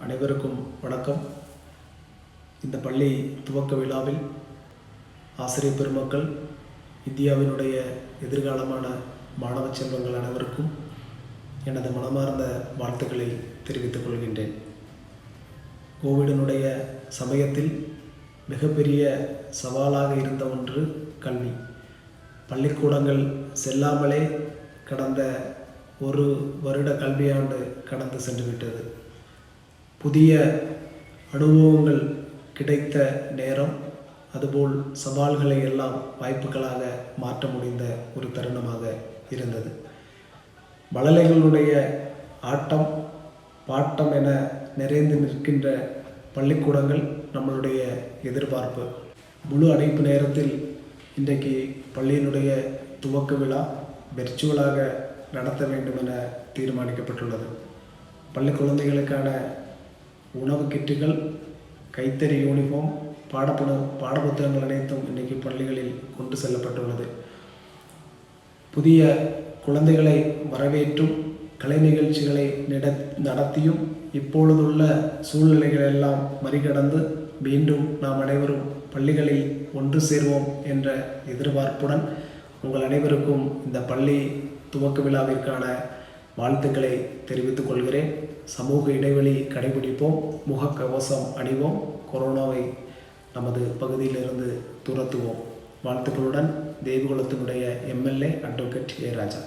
அனைவருக்கும் வணக்கம். இந்த பள்ளி துவக்க விழாவில் ஆசிரியர் பெருமக்கள், இந்தியாவினுடைய எதிர்காலமான மாணவ செல்வங்கள் அனைவருக்கும் எனது மனமார்ந்த வாழ்த்துக்களை தெரிவித்துக் கொள்கின்றேன். கோவிடினுடைய சமயத்தில் மிகப்பெரிய சவாலாக இருந்த ஒன்று கல்வி. பள்ளிக்கூடங்கள் செல்லாமலே கடந்த ஒரு வருட கல்வியாண்டு கடந்து சென்றுவிட்டது. புதிய அனுபவங்கள் கிடைத்த நேரம், அதுபோல் சவால்களை எல்லாம் வாய்ப்புகளாக மாற்ற முடிந்த ஒரு தருணமாக இருந்தது. மழலைகளுடைய ஆட்டம் பாட்டம் என நிறைந்து நிற்கின்ற பள்ளிக்கூடங்கள் நம்மளுடைய எதிர்பார்ப்பு. முழு அடைப்பு நேரத்தில் இன்றைக்கு பள்ளியினுடைய துவக்க விழா வெர்ச்சுவலாக நடத்த வேண்டும் என தீர்மானிக்கப்பட்டுள்ளது. பள்ளி குழந்தைகளுக்கான உணவு கிட்டுகள், கைத்தறி யூனிஃபார்ம், பாடப்புத்தகங்கள் அனைத்தும் இன்றைக்கு பள்ளிகளில் கொண்டு செல்லப்பட்டுள்ளது. புதிய குழந்தைகளை வரவேற்றும் கலை நிகழ்ச்சிகளை நடத்தியும் இப்பொழுதுள்ள சூழ்நிலைகளெல்லாம் மறிகடந்து மீண்டும் நாம் அனைவரும் பள்ளிகளில் ஒன்று சேர்வோம் என்ற எதிர்பார்ப்புடன் உங்கள் அனைவருக்கும் இந்த பள்ளி துவக்க விழாவிற்கான வாழ்த்துக்களை தெரிவித்துக் கொள்கிறேன். சமூக இடைவெளி கடைபிடிப்போம், முகக்கவசம் அணிவோம், கொரோனாவை நமது பகுதியிலிருந்து துரத்துவோம். வாழ்த்துக்களுடன் தேவிகுளத்தினுடைய எம்எல்ஏ அட்வொகேட் ஏ ராஜா.